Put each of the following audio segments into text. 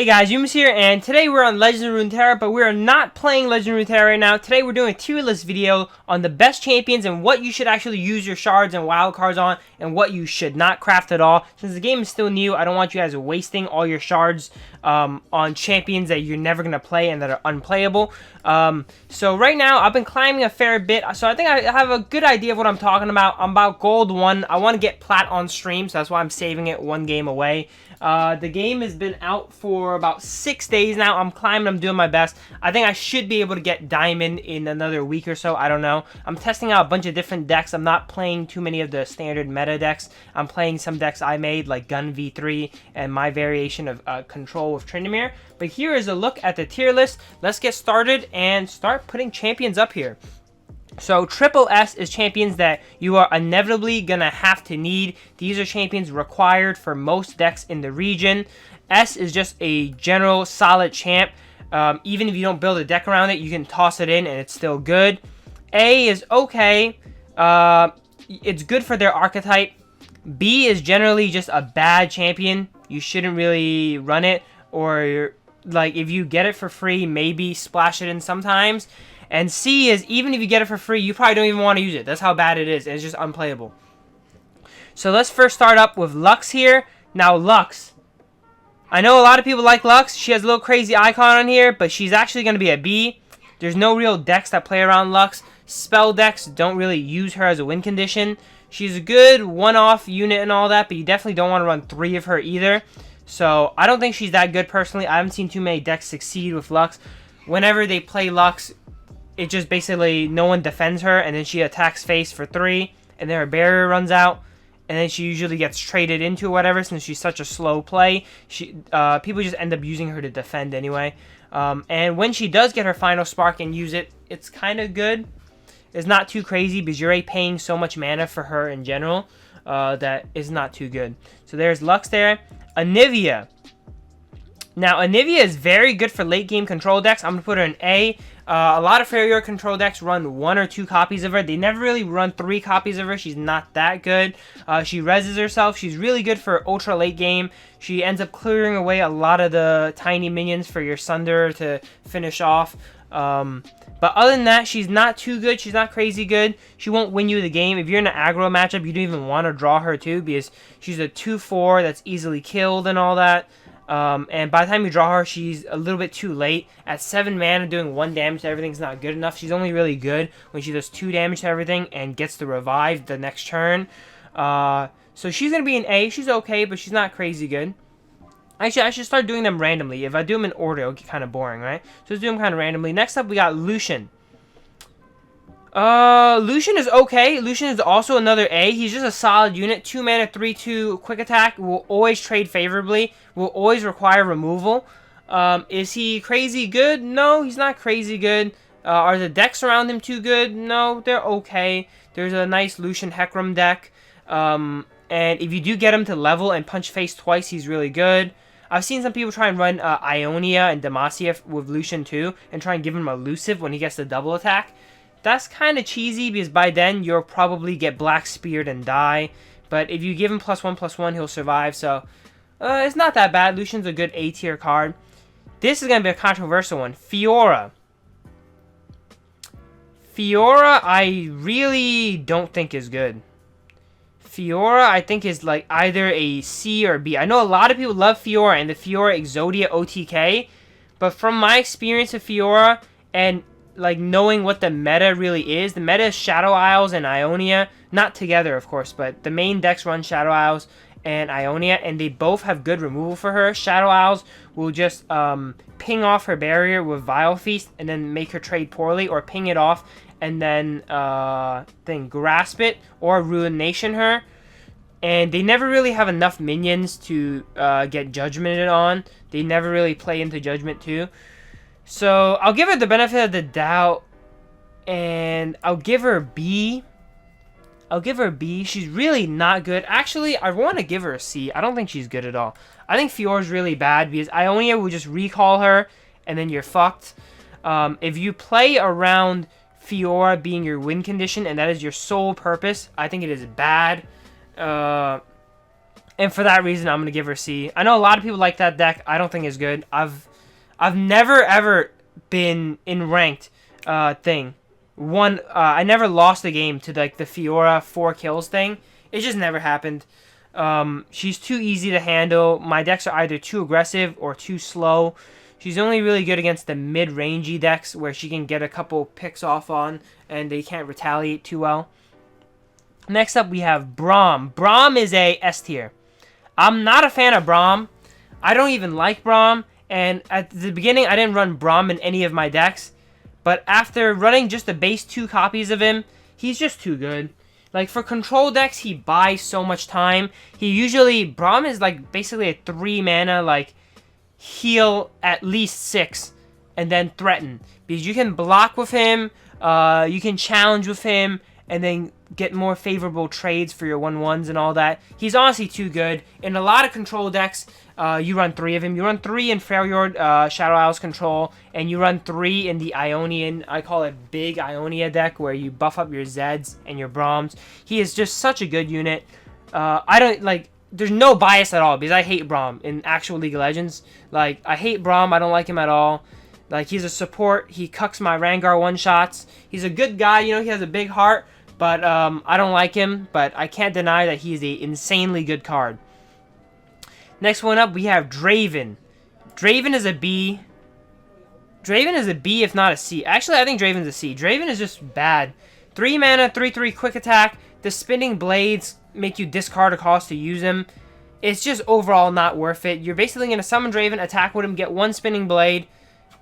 Hey guys, YoumuusYT here, and today we're on Legends of Runeterra, but we are not playing Legends of Runeterra right now. Today we're doing a tier list video on the best champions and what you should actually use your shards and wild cards on, and what you should not craft at all. Since the game is still new, I don't want you guys wasting all your shards on champions that you're never going to play and that are unplayable. So right now, I've been climbing a fair bit, so I think I have a good idea of what I'm talking about. I'm about gold 1. I want to get plat on stream, so that's why I'm saving it one game away. The game has been out for about 6 days now. I'm climbing, I'm doing my best. I think I should be able to get diamond in another week or so. I don't know. I'm testing out a bunch of different decks. I'm not playing too many of the standard meta decks. I'm playing some decks I made, like Gun V3 and my variation of Control with Tryndamere. But here is a look at the tier list. Let's get started and start putting champions up here. So triple S is champions that you are inevitably going to have to need. These are champions required for most decks in the region. S is just a general solid champ. Even if you don't build a deck around it, you can toss it in and it's still good. A is okay. It's good for their archetype. B is generally just a bad champion. You shouldn't really run it. Or like if you get it for free, maybe splash it in sometimes. And C is, even if you get it for free, you probably don't even want to use it. That's how bad it is. It's just unplayable. So let's first start up with Lux here. Now Lux, I know a lot of people like Lux. She has a little crazy icon on here, but she's actually going to be a B. There's no real decks that play around Lux. Spell decks don't really use her as a win condition. She's a good one-off unit and all that, but you definitely don't want to run 3 of her either. So I don't think she's that good personally. I haven't seen too many decks succeed with Lux. Whenever they play Lux, it just basically no one defends her, and then she attacks face for 3, and then her barrier runs out, and then she usually gets traded into or whatever. Since she's such a slow play, people just end up using her to defend anyway. And when she does get her final spark and use it, it's kind of good. It's not too crazy because you're already paying so much mana for her in general that is not too good. So there's Lux there. Anivia. Now, Anivia is very good for late game control decks. I'm going to put her in A. A lot of Fiora control decks run 1 or 2 copies of her. They never really run 3 copies of her. She's not that good. She reses herself. She's really good for ultra late game. She ends up clearing away a lot of the tiny minions for your Sunder to finish off. But other than that, she's not too good. She's not crazy good. She won't win you the game. If you're in an aggro matchup, you don't even want to draw her too, because she's a 2/4 that's easily killed and all that. And by the time you draw her, she's a little bit too late. At 7 mana, doing 1 damage to everything is not good enough. She's only really good when she does 2 damage to everything and gets the revive the next turn. So she's going to be an A. She's okay, but she's not crazy good. Actually, I should start doing them randomly. If I do them in order, it'll get kind of boring, right? So let's do them kind of randomly. Next up, we got Lucien. Lucien is okay. Lucien is also another A. He's just a solid unit. 2 mana, 3/2 quick attack. Will always trade favorably. Will always require removal. Is he crazy good? No, he's not crazy good. Are the decks around him too good? No, they're okay. There's a nice Lucien Hecarim deck. And if you do get him to level and punch face twice, he's really good. I've seen some people try and run Ionia and Demacia with Lucien too, and try and give him elusive when he gets the double attack. That's kind of cheesy because by then you'll probably get Black Speared and die. But if you give him +1/+1, he'll survive. So it's not that bad. Lucien's a good A tier card. This is going to be a controversial one. Fiora. Fiora, I really don't think is good. Fiora, I think, is like either a C or B. I know a lot of people love Fiora and the Fiora Exodia OTK. But from my experience of Fiora and like knowing what the meta really is, the meta is Shadow Isles and Ionia, not together of course, but the main decks run Shadow Isles and Ionia, and they both have good removal for her. Shadow Isles will just ping off her barrier with Vile Feast and then make her trade poorly, or ping it off and then grasp it or Ruination her. And they never really have enough minions to get judgmented on. They never really play into judgment too. So I'll give her the benefit of the doubt, and I'll give her B. I'll give her a B. She's really not good. Actually, I want to give her a C. I don't think she's good at all. I think Fiora's really bad because Ionia will just recall her, and then you're fucked. If you play around Fiora being your win condition, and that is your sole purpose, I think it is bad. And for that reason, I'm going to give her C. I know a lot of people like that deck. I don't think it's good. I've never, ever been in ranked thing. I never lost a game to like the Fiora 4 kills thing. It just never happened. She's too easy to handle. My decks are either too aggressive or too slow. She's only really good against the mid-rangey decks where she can get a couple picks off on and they can't retaliate too well. Next up, we have Braum. Braum is a S tier. I'm not a fan of Braum. I don't even like Braum. And at the beginning, I didn't run Braum in any of my decks. But after running just the base 2 copies of him, he's just too good. Like, for control decks, he buys so much time. Braum is like basically a 3 mana, like, heal at least 6 and then threaten. Because you can block with him, you can challenge with him, and then get more favorable trades for your 1/1s and all that. He's honestly too good. In a lot of control decks, you run 3 of him. You run 3 in Freljord, Shadow Isles control, and you run 3 in the Ionian, I call it Big Ionia deck, where you buff up your Zeds and your Braums. He is just such a good unit. There's no bias at all, because I hate Braum in actual League of Legends. Like, I hate Braum, I don't like him at all. Like, he's a support, he cucks my Rangar one-shots. He's a good guy, you know, he has a big heart, but I don't like him, but I can't deny that he's an insanely good card. Next one up, we have Draven. Draven is a B. Draven is a B, if not a C. Actually, I think Draven's a C. Draven is just bad. 3 mana, 3/3 quick attack. The spinning blades make you discard a cost to use him. It's just overall not worth it. You're basically going to summon Draven, attack with him, get 1 spinning blade,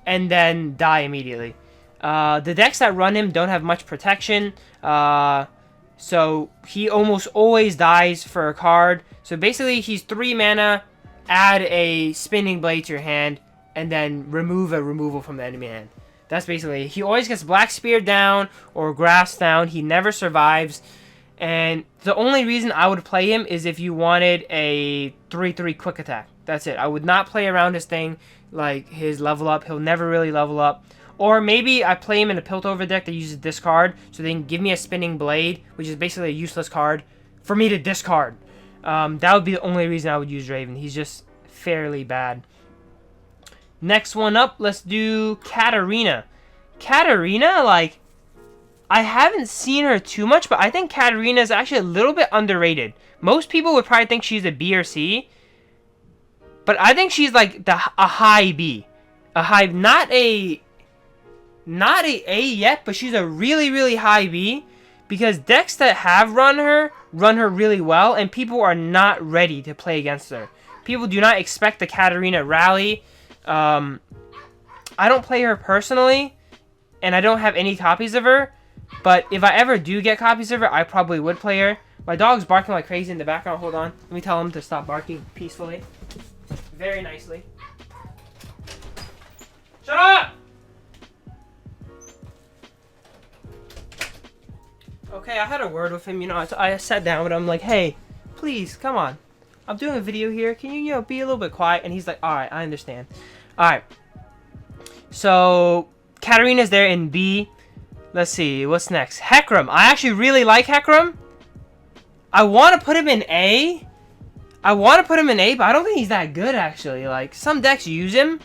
and then die immediately. The decks that run him don't have much protection, so he almost always dies for a card. So basically, he's 3 mana, add a spinning blade to your hand, and then remove a removal from the enemy hand. That's basically it. He always gets Black Spear down or Grass down. He never survives. And the only reason I would play him is if you wanted a 3/3 quick attack. That's it. I would not play around his thing, like his level up. He'll never really level up. Or maybe I play him in a Piltover deck that uses discard, so they can give me a Spinning Blade, which is basically a useless card, for me to discard. That would be the only reason I would use Draven. He's just fairly bad. Next one up, let's do Caterina. Caterina, like, I haven't seen her too much, but I think Caterina is actually a little bit underrated. Most people would probably think she's a B or C, but I think she's like a high B. Not a A yet, but she's a really, really high B, because decks that have run her really well, and people are not ready to play against her. People do not expect the Caterina rally. I don't play her personally, and I don't have any copies of her, but if I ever do get copies of her, I probably would play her. My dog's barking like crazy in the background. Hold on. Let me tell him to stop barking peacefully. Very nicely. Shut up! Okay, I had a word with him, you know, I sat down with him, like, hey, please, come on. I'm doing a video here. Can you, be a little bit quiet? And he's like, alright, I understand. Alright. So, Caterina's there in B. Let's see, what's next? Hecarim. I actually really like Hecarim. I want to put him in A. But I don't think he's that good, actually. Like, some decks use him,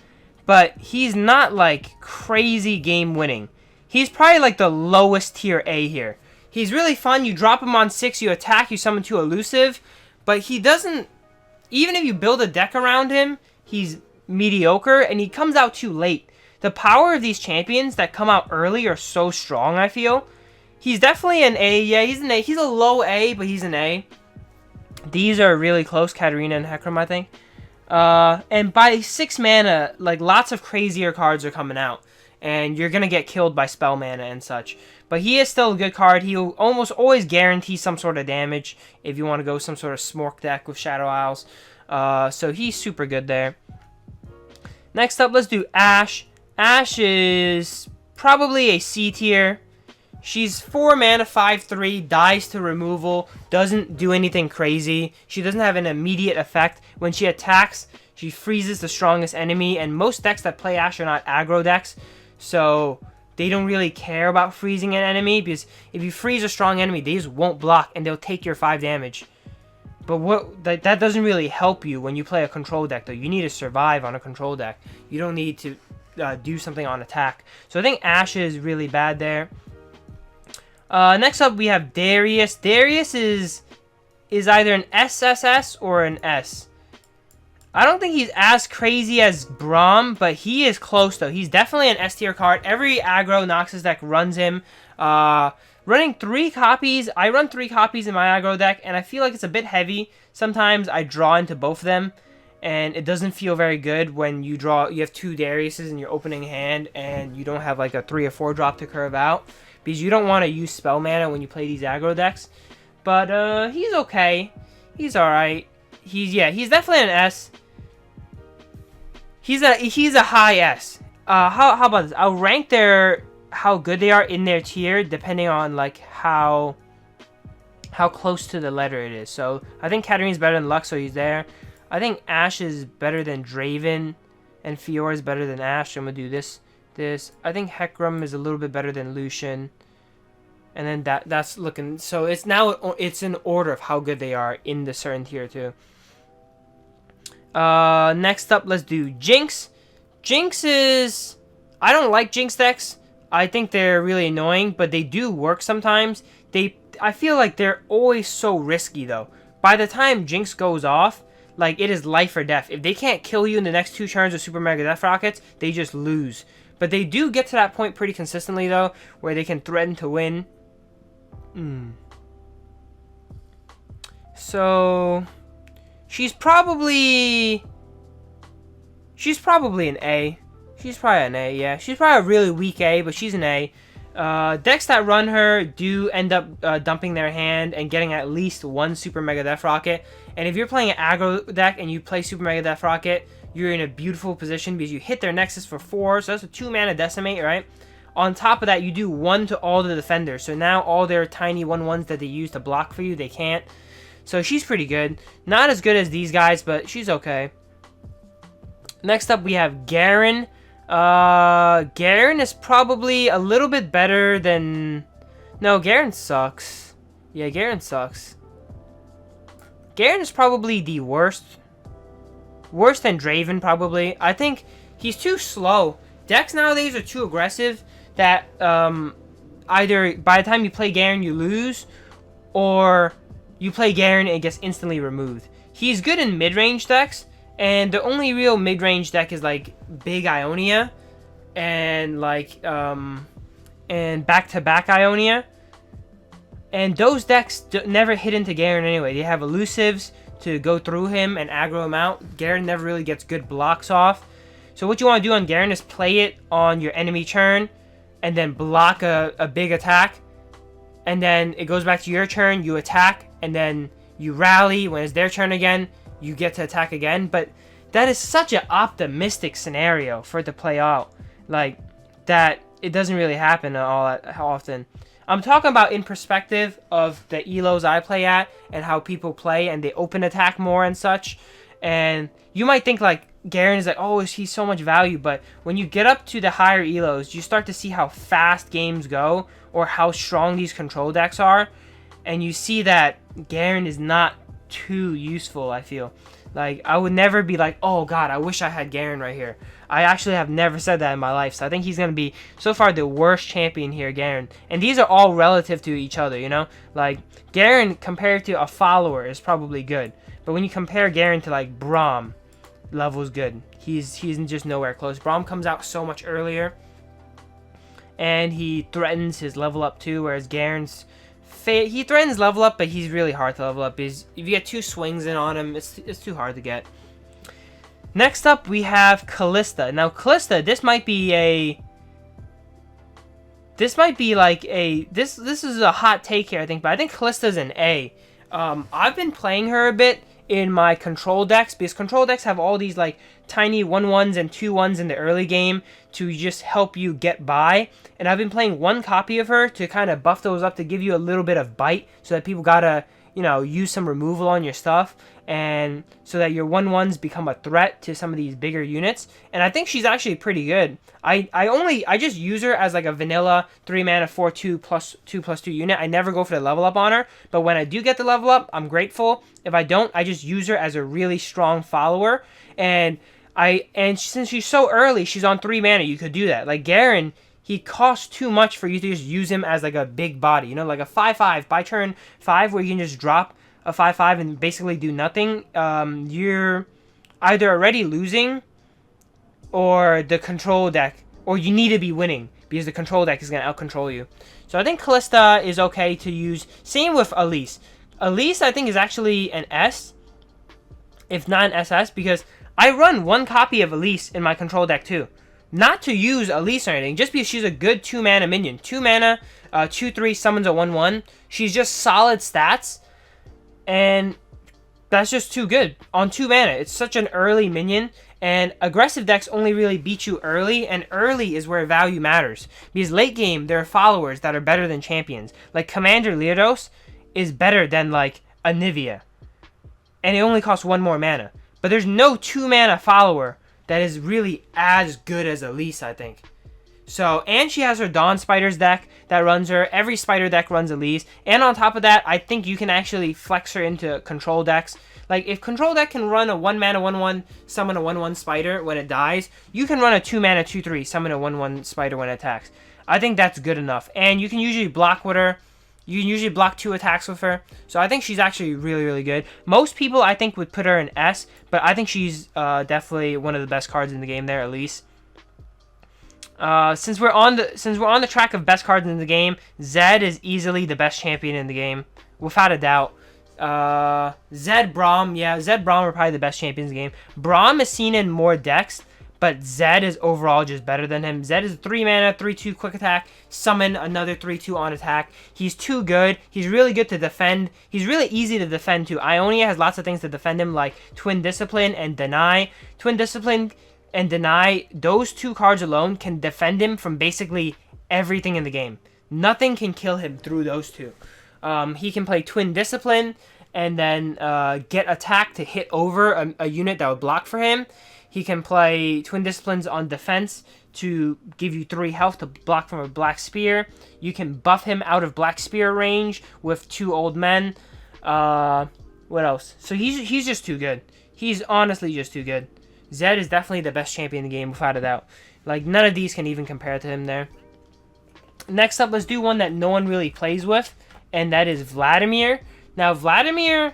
but he's not, like, crazy game winning. He's probably, like, the lowest tier A here. He's really fun. You drop him on 6, you attack, you summon 2 elusive, but he doesn't, even if you build a deck around him, he's mediocre, and he comes out too late. The power of these champions that come out early are so strong, I feel. He's definitely an A. Yeah, he's an A. He's a low A, but he's an A. These are really close, Caterina and Hecarim, I think. And by 6 mana, like, lots of crazier cards are coming out, and you're going to get killed by spell mana and such. But he is still a good card. He'll almost always guarantee some sort of damage if you want to go some sort of Smork deck with Shadow Isles. So he's super good there. Next up, let's do Ashe. Ashe is probably a C tier. She's 4 mana, 5/3, dies to removal, doesn't do anything crazy. She doesn't have an immediate effect. When she attacks, she freezes the strongest enemy, and most decks that play Ashe are not aggro decks, so they don't really care about freezing an enemy, because if you freeze a strong enemy, they just won't block, and they'll take your 5 damage. But that doesn't really help you when you play a control deck, though. You need to survive on a control deck. You don't need to do something on attack. So I think Ashe is really bad there. Next up, we have Darius. Darius is either an SSS or an S. I don't think he's as crazy as Braum, but he is close, though. He's definitely an S tier card. Every aggro Noxus deck runs him. Running 3 copies. I run 3 copies in my aggro deck, and I feel like it's a bit heavy. Sometimes I draw into both of them, and it doesn't feel very good when you have 2 Dariuses in your opening hand, and you don't have like a 3 or 4 drop to curve out, because you don't want to use spell mana when you play these aggro decks. But he's okay. He's alright. He's definitely an S. He's a high S. How about this? I'll rank how good they are in their tier depending on like how close to the letter it is. So I think Caterina's better than Lux, so he's there. I think Ashe is better than Draven, and Fiora is better than Ashe. I'm gonna do this. I think Hecarim is a little bit better than Lucien, and then that's looking. So it's in order of how good they are in the certain tier too. Next up, let's do Jinx. Jinx is... I don't like Jinx decks. I think they're really annoying, but they do work sometimes. I feel like they're always so risky, though. By the time Jinx goes off, like, it is life or death. If they can't kill you in the next 2 turns with Super Mega Death Rockets, they just lose. But they do get to that point pretty consistently, though, where they can threaten to win. So... She's probably an A. She's probably an A, yeah. She's probably a really weak A, but she's an A. Decks that run her do end up dumping their hand and getting at least 1 Super Mega Death Rocket. And if you're playing an aggro deck and you play Super Mega Death Rocket, you're in a beautiful position because you hit their Nexus for 4, so that's a 2 mana Decimate, right? On top of that, you do 1 to all the defenders. So now all their tiny 1/1s that they use to block for you, they can't. So she's pretty good. Not as good as these guys, but she's okay. Next up, we have Garen. Garen is probably a little bit better than... No, Garen sucks. Yeah, Garen sucks. Garen is probably the worst. Worse than Draven, probably. I think he's too slow. Decks nowadays are too aggressive that either by the time you play Garen, you lose, or... you play Garen and it gets instantly removed. He's good in mid-range decks, and the only real mid-range deck is like Big Ionia and like and back-to-back Ionia. And those decks never hit into Garen anyway. They have elusives to go through him and aggro him out. Garen never really gets good blocks off. So what you want to do on Garen is play it on your enemy turn and then block a big attack. And then it goes back to your turn, you attack, and then you rally. When it's their turn again, you get to attack again. But that is such an optimistic scenario for it to play out. Like, that it doesn't really happen all that often. I'm talking about in perspective of the elos I play at and how people play and they open attack more and such. And you might think like Garen is like, oh, he's so much value. But when you get up to the higher elos, you start to see how fast games go or how strong these control decks are. And you see that Garen is not too useful, I feel. Like, I would never be like, oh god, I wish I had Garen right here. I actually have never said that in my life. So I think he's going to be, so far, the worst champion here, Garen. And these are all relative to each other, you know? Like, Garen compared to a follower is probably good. But when you compare Garen to, like, Braum, level's good. He's just nowhere close. Braum comes out so much earlier. And he threatens his level up too, whereas Garen's... he threatens level up, but he's really hard to level up. If you get 2 swings in on him, it's too hard to get. Next up, we have Calista. Now, Calista, this might be like a... This is a hot take here, I think, but I think Calista's an A. I've been playing her a bit in my control decks, because control decks have all these like tiny 1/1s and 2/1s in the early game to just help you get by. And I've been playing 1 copy of her to kind of buff those up to give you a little bit of bite, so that people gotta, you know, use some removal on your stuff. and so that your 1/1s become a threat to some of these bigger units. And I think she's actually pretty good. I just use her as like a vanilla 3 mana 4/2 +2/+2 unit. I never go for the level up on her, but when I do get the level up, I'm grateful. If I don't, I just use her as a really strong follower. And since she's so early, she's on 3 mana, you could do that. Like Garen, he costs too much for you to just use him as like a big body, you know, like a 5/5 by turn 5 where you can just drop a 5/5 and basically do nothing. You're either already losing, or the control deck, or you need to be winning because the control deck is going to out-control you. So I think Calista is okay to use. Same with Elise. Elise, I think, is actually an S, if not an SS, because I run 1 copy of Elise in my control deck too. Not to use Elise or anything, just because she's a good 2 mana minion. 2 mana, 2/3 summons a 1/1. She's just solid stats. And that's just too good on 2 mana. It's such an early minion, and aggressive decks only really beat you early, and early is where value matters. Because late game, there are followers that are better than champions. Like Commander Leodos is better than like Anivia, and it only costs 1 more mana. But there's no 2 mana follower that is really as good as Elise, I think. So, and she has her Dawn Spiders deck that runs her. Every spider deck runs Elise. And on top of that, I think you can actually flex her into control decks. Like, if control deck can run a 1 mana 1/1, summon a 1/1 spider when it dies, you can run a 2 mana 2/3, summon a 1/1 spider when it attacks. I think that's good enough. And you can usually block with her. You can usually block 2 attacks with her. So I think she's actually really, really good. Most people, I think, would put her in S, but I think she's definitely one of the best cards in the game there, Elise. Since we're on the track of best cards in the game, Zed is easily the best champion in the game, without a doubt. Zed, Braum, yeah, Zed, Braum are probably the best champions in the game. Braum is seen in more decks, but Zed is overall just better than him. Zed is 3 mana, 3/2 quick attack, summon another 3/2 on attack. He's too good. He's really good to defend. He's really easy to defend too. Ionia has lots of things to defend him, like Twin Discipline and Deny. Twin Discipline and Deny, those 2 cards alone can defend him from basically everything in the game. Nothing can kill him through those 2. He can play Twin Discipline and then get attack to hit over a unit that would block for him. He can play Twin Disciplines on defense to give you 3 health to block from a Black Spear. You can buff him out of Black Spear range with 2 Old Men. What else? So he's just too good. He's honestly just too good. Zed is definitely the best champion in the game, without a doubt. Like, none of these can even compare to him there. Next up, let's do one that no one really plays with, and that is Vladimir. Now, Vladimir,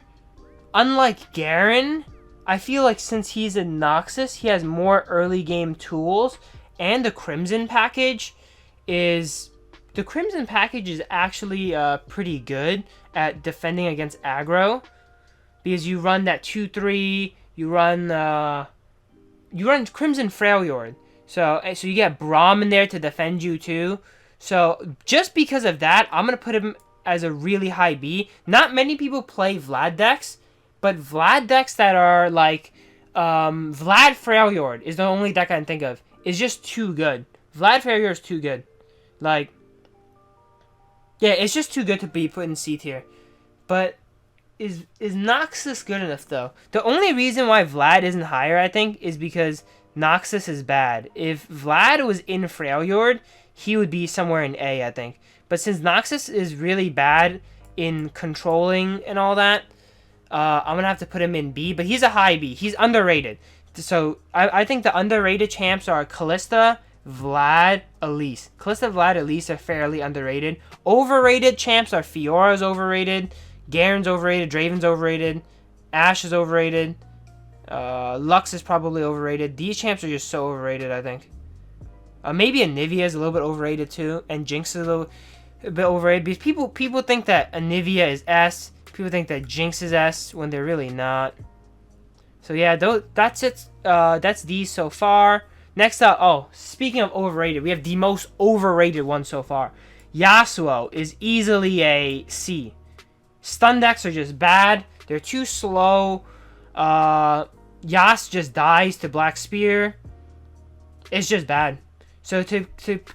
unlike Garen, I feel like since he's in Noxus, he has more early game tools, and the Crimson package is actually pretty good at defending against aggro, because you run that 2/3, you run Crimson Freljord, so you get Braum in there to defend you too. So just because of that, I'm gonna put him as a really high B. Not many people play Vlad decks, but Vlad decks that are like Vlad Freljord is the only deck I can think of. It's just too good. Vlad Freljord is too good. Like, yeah, it's just too good to be put in C tier. But is Noxus good enough though? The only reason why Vlad isn't higher, I think, is because Noxus is bad. If Vlad was in Freljord, he would be somewhere in A, I think. But since Noxus is really bad in controlling and all that, I'm going to have to put him in B. But he's a high B. He's underrated. So I think the underrated champs are Calista, Vlad, Elise. Calista, Vlad, Elise are fairly underrated. Overrated champs are Fiora's overrated, Garen's overrated, Draven's overrated, Ashe is overrated, Lux is probably overrated. These champs are just so overrated, I think. Maybe Anivia is a little bit overrated too, and Jinx is a little bit overrated, because people think that Anivia is S, people think that Jinx is S, when they're really not. So yeah, that's it. That's these so far. Next up, oh, speaking of overrated, we have the most overrated one so far. Yasuo is easily a C. Stun decks are just bad. They're too slow. Yas just dies to Black Spear. It's just bad. So to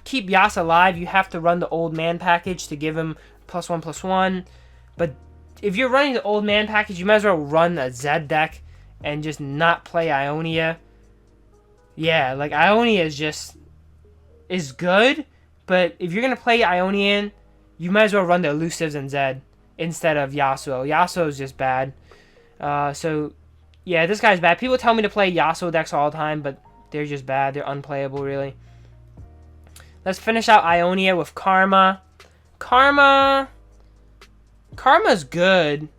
keep Yas alive, you have to run the Old Man package to give him +1/+1. But if you're running the old man package, you might as well run a Zed deck and just not play Ionia. Yeah, like Ionia is good, but if you're gonna play Ionian, you might as well run the elusives and Zed instead of Yasuo. Yasuo is just bad. So yeah, this guy's bad. People tell me to play Yasuo decks all the time, but they're just bad. They're unplayable, really. Let's finish out Ionia with Karma. Karma's good,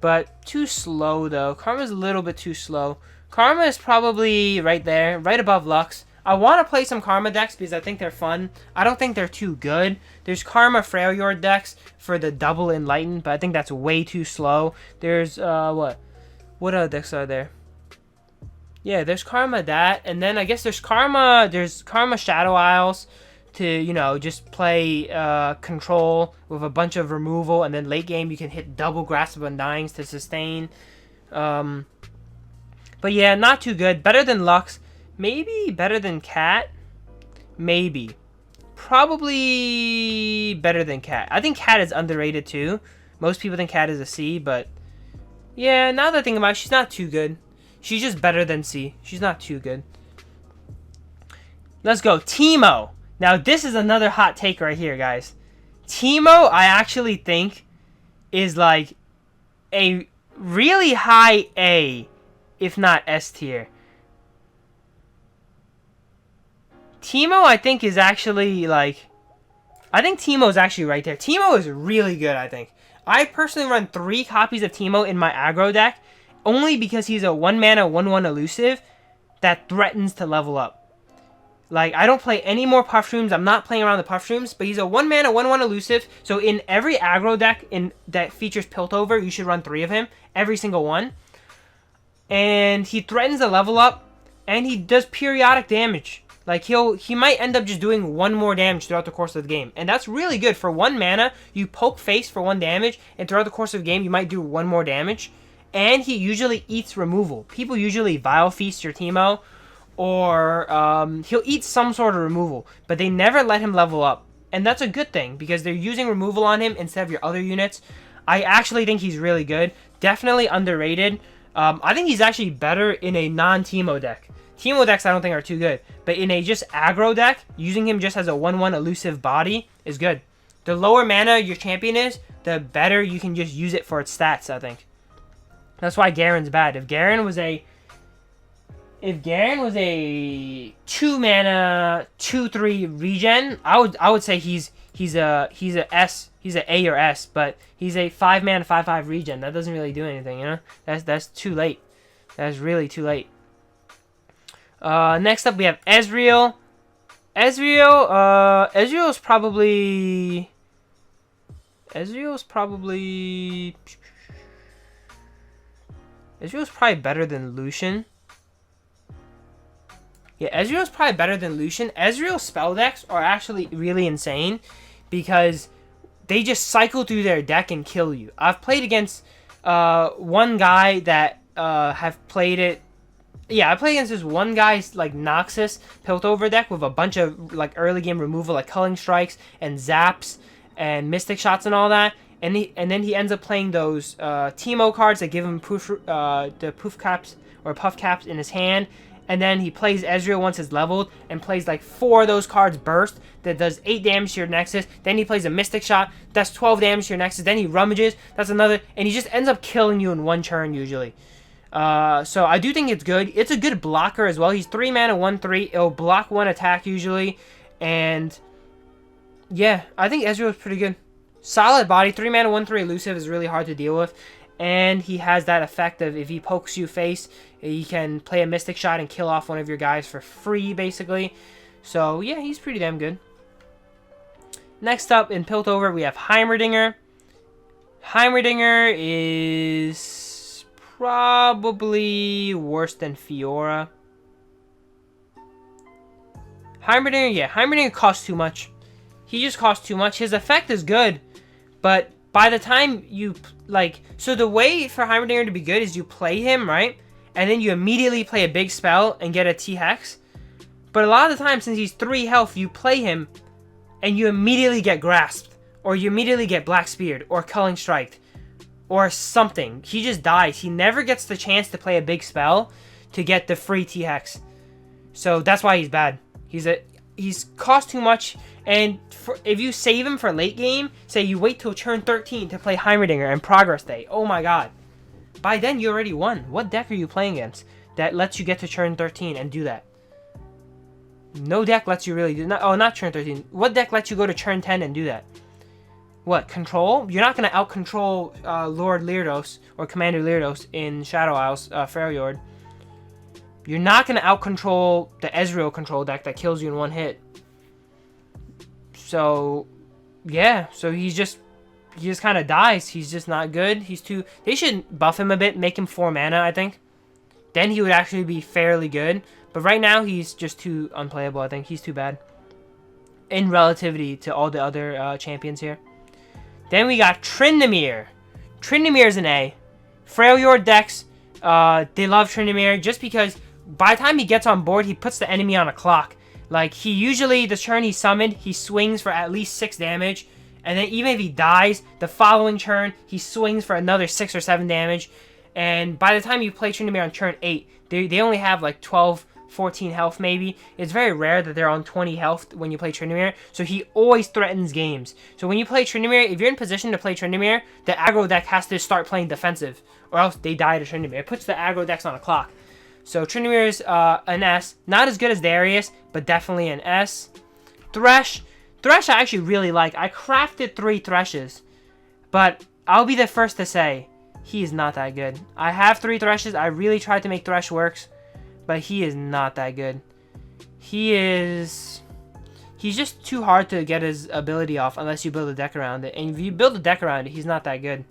but too slow, though. Karma's a little bit too slow. Karma is probably right there, right above Lux. I want to play some Karma decks because I think they're fun. I don't think they're too good. There's Karma Freljord decks for the double Enlighten, but I think that's way too slow. There's, what other decks are there? Yeah, there's Karma that, and then I guess there's Karma Shadow Isles to, you know, just play control with a bunch of removal, and then late game you can hit double Grasp of Undyings to sustain. But yeah, not too good. Better than Lux. Maybe better than Cat. Maybe. Probably better than Cat. I think Cat is underrated too. Most people think Cat is a C, but yeah, now that I think about it, she's not too good. She's just better than C. She's not too good. Let's go. Teemo. Now, this is another hot take right here, guys. Teemo, I actually think, is like a really high A, if not S tier. Teemo, I think, is actually like... I think Teemo is actually right there. Teemo is really good, I think. I personally run 3 copies of Teemo in my aggro deck, only because he's a 1-mana, 1/1 elusive that threatens to level up. Like, I don't play any more Puff Shrooms. I'm not playing around the Puff Shrooms, but he's a 1-mana, 1/1 elusive. So in every aggro deck that features Piltover, you should run 3 of him. Every single one. And he threatens to level up, and he does periodic damage. Like, he might end up just doing 1 more damage throughout the course of the game. And that's really good. For 1 mana, you poke face for 1 damage, and throughout the course of the game, you might do 1 more damage. And he usually eats removal. People usually Vile Feast your Teemo, or he'll eat some sort of removal, but they never let him level up. And that's a good thing, because they're using removal on him instead of your other units. I actually think he's really good. Definitely underrated. I think he's actually better in a non-Teemo deck. Teemo decks I don't think are too good, but in a just aggro deck, using him just as a 1/1 elusive body is good. The lower mana your champion is, the better you can just use it for its stats, I think. That's why Garen's bad. If Garen was a 2-mana 2/3 regen, I would say he's a S, he's an A or S, but he's a 5-mana 5/5 regen. That doesn't really do anything, you know? That's too late. That's really too late. Next up we have Ezreal. Ezreal's probably better than Lucien. Yeah, Ezreal's probably better than Lucien. Ezreal's spell decks are actually really insane because they just cycle through their deck and kill you. I've played against one guy that have played it. Yeah, I played against this one guy's like Noxus Piltover deck with a bunch of like early game removal, like Culling Strikes and Zaps and Mystic Shots and all that. And then he ends up playing those Teemo cards that give him the Puff Caps in his hand. And then he plays Ezreal once it's leveled and plays like 4 of those cards burst that does 8 damage to your Nexus. Then he plays a Mystic Shot, that's 12 damage to your Nexus. Then he rummages, that's another, and he just ends up killing you in 1 turn usually. So I do think it's good. It's a good blocker as well. He's 3 mana 1/3. It'll block 1 attack usually. And yeah, I think Ezreal is pretty good. Solid body. 3 mana 1/3 elusive is really hard to deal with. And he has that effect of if he pokes you face, he can play a Mystic Shot and kill off one of your guys for free, basically. So, yeah, he's pretty damn good. Next up, in Piltover, we have Heimerdinger. Heimerdinger is probably worse than Fiora. Heimerdinger costs too much. He just costs too much. His effect is good, but by the time you, like, so the way for Heimerdinger to be good is you play him, right? And then you immediately play a big spell and get a T-Hex. But a lot of the time, since he's 3 health, you play him and you immediately get Grasped. Or you immediately get Black Speared or Culling Striked. or something. He just dies. He never gets the chance to play a big spell to get the free T-Hex. So that's why he's bad. He's cost too much, and if you save him for late game, say you wait till turn 13 to play Heimerdinger and Progress Day, oh my god. By then you already won. What deck are you playing against that lets you get to turn 13 and do that? No deck lets you really do that. Oh, not turn 13. What deck lets you go to turn 10 and do that? What, Control? You're not going to out-control Lord Lyrdos or Commander Lyrdos in Shadow Isles, Freljord. You're not going to out-control the Ezreal control deck that kills you in one hit. So, yeah. So he just kind of dies. He's just not good. They should buff him a bit, make him 4 mana, I think. Then he would actually be fairly good. But right now, he's just too unplayable, I think. He's too bad. In relativity to all the other champions here. Then we got Tryndamere. Tryndamere is an A. Freljord decks, they love Tryndamere just because by the time he gets on board, he puts the enemy on a clock. Like, he usually, the turn he's summoned, he swings for at least 6 damage. And then even if he dies, the following turn, he swings for another 6 or 7 damage. And by the time you play Tryndamere on turn 8, they only have like 12, 14 health maybe. It's very rare that they're on 20 health when you play Tryndamere. So he always threatens games. So when you play Tryndamere, if you're in position to play Tryndamere, the aggro deck has to start playing defensive. Or else they die to Tryndamere. It puts the aggro decks on a clock. So Tryndamere is an S. Not as good as Darius, but definitely an S. Thresh. Thresh I actually really like. I crafted 3 Threshes. But I'll be the first to say, he is not that good. I have 3 Threshes. I really tried to make Thresh works. But he is not that good. He's just too hard to get his ability off unless you build a deck around it. And if you build a deck around it, he's not that good.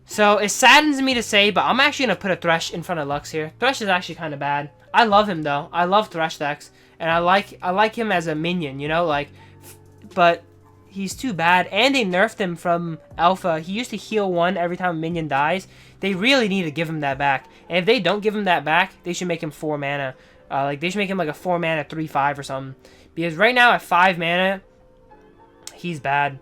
So it saddens me to say, but I'm actually going to put a Thresh in front of Lux here. Thresh is actually kind of bad. I love him though. I love Thresh decks. And I like him as a minion, you know, like, but he's too bad. And they nerfed him from Alpha. He used to heal 1 every time a minion dies. They really need to give him that back. And if they don't give him that back, they should make him 4 mana. Like, they should make him like a 4 mana 3/5 or something. Because right now at 5 mana, he's bad.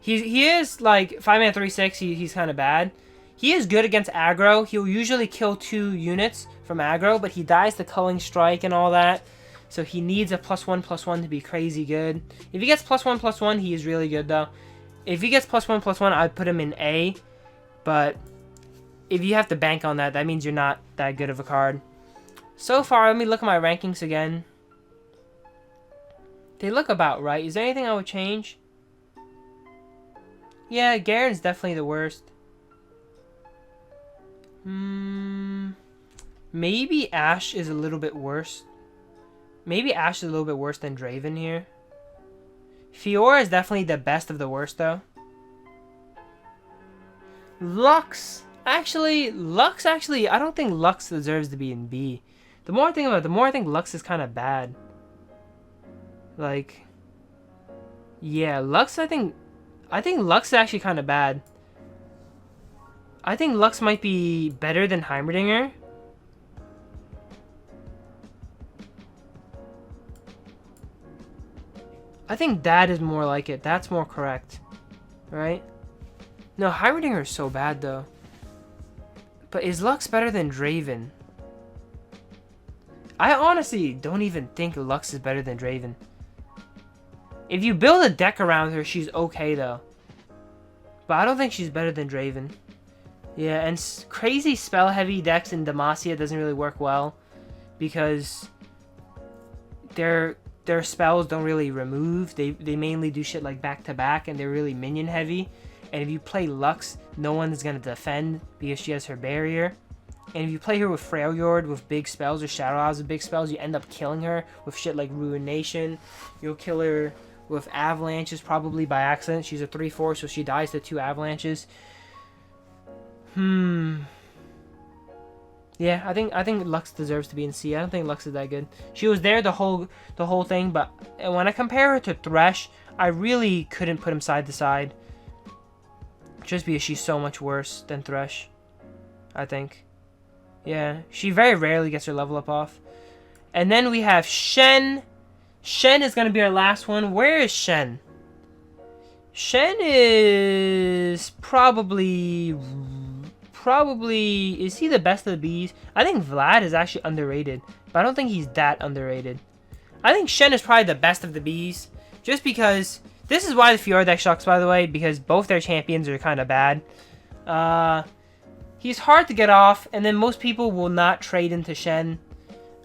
He is like 5 mana 3/6. He's kind of bad. He is good against aggro. He'll usually kill 2 units from aggro, but he dies to Culling Strike and all that. So he needs a +1/+1 to be crazy good. If he gets +1/+1, he is really good though. If he gets +1/+1, I'd put him in A. But if you have to bank on that, that means you're not that good of a card. So far, let me look at my rankings again. They look about right. Is there anything I would change? Yeah, Garen's definitely the worst. Maybe Ashe is a little bit worse. Maybe Ashe is a little bit worse than Draven here. Fiora is definitely the best of the worst, though. Lux, I don't think Lux deserves to be in B. The more I think about it, the more I think Lux is kind of bad. Like, yeah, Lux, I think Lux is actually kind of bad. I think Lux might be better than Heimerdinger. I think that is more like it. That's more correct. Right? No, Heimerdinger is so bad, though. But is Lux better than Draven? I honestly don't even think Lux is better than Draven. If you build a deck around her, she's okay, though. But I don't think she's better than Draven. Yeah, and crazy spell-heavy decks in Demacia doesn't really work well. Because their spells don't really remove. They mainly do shit like back-to-back, and they're really minion-heavy. And if you play Lux, no one's going to defend because she has her barrier. And if you play her with Freljord with big spells or Shadow Isles with big spells, you end up killing her with shit like Ruination. You'll kill her with Avalanches probably by accident. She's a 3/4, so she dies to 2 Avalanches. Yeah, I think Lux deserves to be in C. I don't think Lux is that good. She was there the whole thing, but when I compare her to Thresh, I really couldn't put him side to side. Just because she's so much worse than Thresh, I think. Yeah, she very rarely gets her level up off. And then we have Shen. Shen is going to be our last one. Where is Shen? Shen is probably, is he the best of the bees? I think Vlad is actually underrated, but I don't think he's that underrated. I think Shen is probably the best of the bees, just because, this is why the Fiora deck sucks, by the way, because both their champions are kind of bad. He's hard to get off, and then most people will not trade into Shen.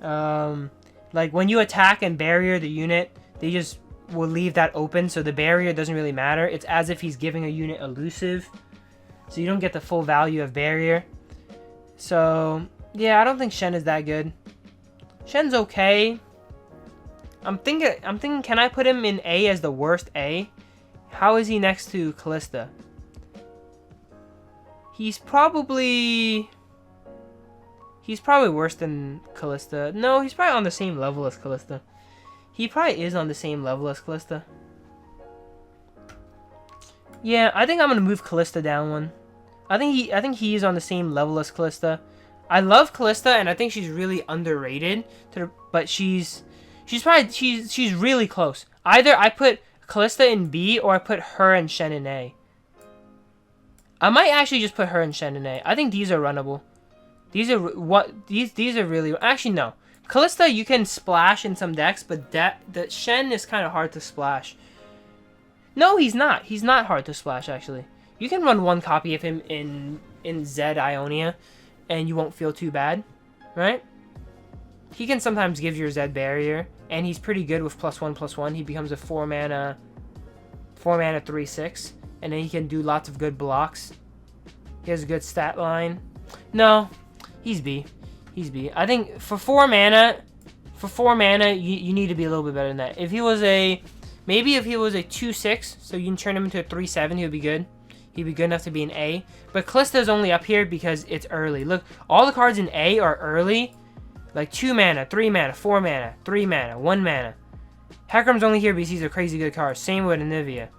Like, when you attack and barrier the unit, they just will leave that open, so the barrier doesn't really matter. It's as if he's giving a unit elusive, so you don't get the full value of barrier. So yeah, I don't think Shen is that good. Shen's okay. I'm thinking, can I put him in A as the worst A? How is he next to Calista? He's probably worse than Calista. No, he's probably on the same level as Calista. He probably is on the same level as Calista. Yeah, I think I'm gonna move Calista down one. I think he's on the same level as Calista. I love Calista, and I think she's really underrated. But she's really close. Either I put Calista in B, or I put her and Shen in A. I might actually just put her and Shen in A. I think these are runnable. These are really, actually no. Calista you can splash in some decks, but that Shen is kind of hard to splash. No, he's not. He's not hard to splash actually. You can run one copy of him in Zed Ionia, and you won't feel too bad, right? He can sometimes give your Zed barrier, and he's pretty good with +1/+1. He becomes a 4 mana 3/6, and then he can do lots of good blocks. He has a good stat line. No, he's B. He's B. I think for 4 mana, you need to be a little bit better than that. If he was maybe if he was a 2/6, so you can turn him into a 3/7, he would be good. He'd be good enough to be an A. But Calista is only up here because it's early. Look, all the cards in A are early. Like 2 mana, 3 mana, 4 mana, 3 mana, 1 mana. Hecarim's only here because he's a crazy good card. Same with Anivia.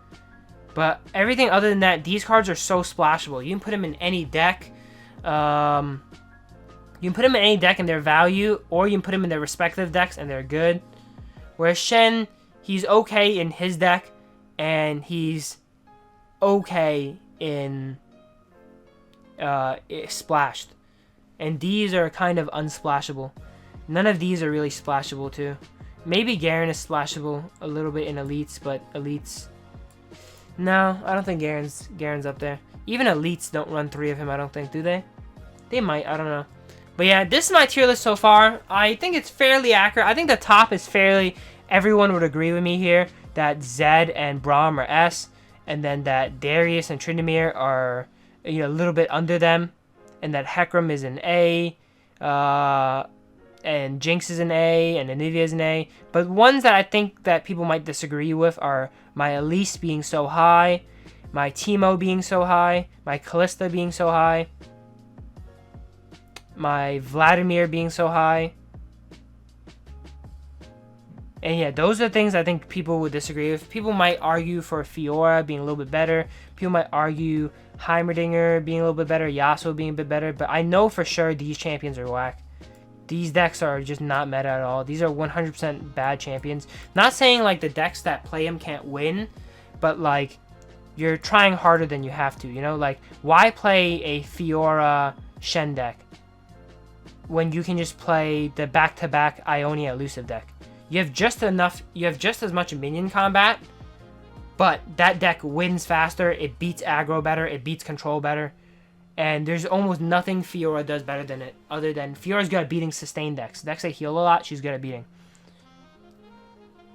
But everything other than that, these cards are so splashable. You can put them in any deck. You can put them in any deck and their value, or you can put them in their respective decks and they're good. Whereas Shen, he's okay in his deck, and he's okay in splashed. And these are kind of unsplashable. None of these are really splashable too. Maybe Garen is splashable a little bit in elites, but elites, no, I don't think Garen's up there. Even elites don't run 3 of him, I don't think, do they? They might, I don't know. But yeah, this is my tier list so far. I think it's fairly accurate. I think the top is fairly, everyone would agree with me here, that Zed and Braum are S, and then that Darius and Tryndamere are, you know, a little bit under them, and that Hecarim is an A, and Jinx is an A, and Anivia is an A. But ones that I think that people might disagree with are my Elise being so high, my Teemo being so high, my Calista being so high, my Vladimir being so high. And yeah, those are things I think people would disagree with. People might argue for Fiora being a little bit better. People might argue Heimerdinger being a little bit better, Yasuo being a bit better. But I know for sure these champions are whack. These decks are just not meta at all. These are 100% bad champions. Not saying like the decks that play them can't win, but like you're trying harder than you have to, you know? Like, why play a Fiora Shen deck when you can just play the back-to-back Ionia elusive deck? You have just as much minion combat, but that deck wins faster, it beats aggro better, it beats control better, and there's almost nothing Fiora does better than it, other than Fiora's good at beating sustain decks. Decks that heal a lot, she's good at beating.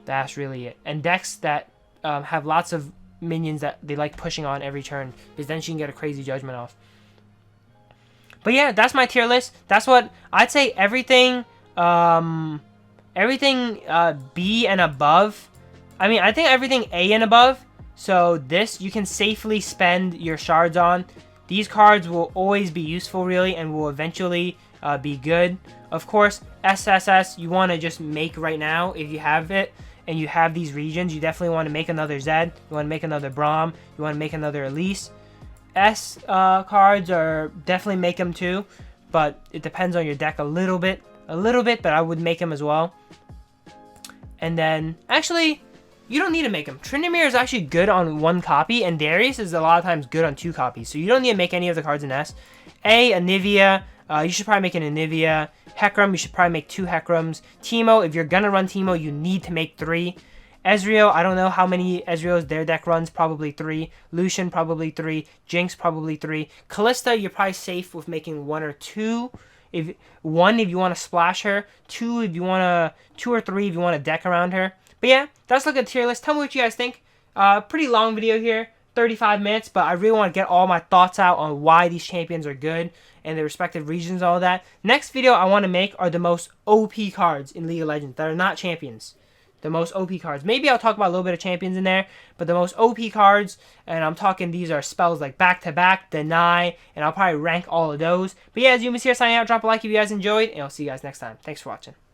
That's really it. And decks that have lots of minions that they like pushing on every turn, because then she can get a crazy judgment off. But yeah, that's my tier list. That's what I'd say. Everything B and above. I mean, I think everything A and above. So this you can safely spend your shards on. These cards will always be useful, really, and will eventually be good. Of course, SSS you want to just make right now if you have it. And you have these regions, you definitely want to make another Zed, you want to make another Braum, you want to make another Elise. S cards are definitely make them too, but it depends on your deck a little bit, but I would make them as well. And then, actually, you don't need to make them. Tryndamere is actually good on 1 copy, and Darius is a lot of times good on 2 copies. So you don't need to make any of the cards in S. Anivia, you should probably make an Anivia. Hecarim, you should probably make 2 Hecarims. Teemo, if you're going to run Teemo, you need to make 3. Ezreal, I don't know how many Ezreals their deck runs, probably 3. Lucien, probably 3. Jinx, probably 3. Calista, you're probably safe with making 1 or 2. If you want to splash her, 2 if you want to, 2 or 3 if you want to deck around her. But yeah, that's like a tier list. Tell me what you guys think. Pretty long video here, 35 minutes, but I really want to get all my thoughts out on why these champions are good and their respective regions, all that. Next video I want to make are the most OP cards in League of Legends that are not champions. The most OP cards. Maybe I'll talk about a little bit of champions in there, but the most OP cards, and I'm talking these are spells like Back to Back, Deny, and I'll probably rank all of those. But yeah, as YoumuusYT here signing out. Drop a like if you guys enjoyed, and I'll see you guys next time. Thanks for watching.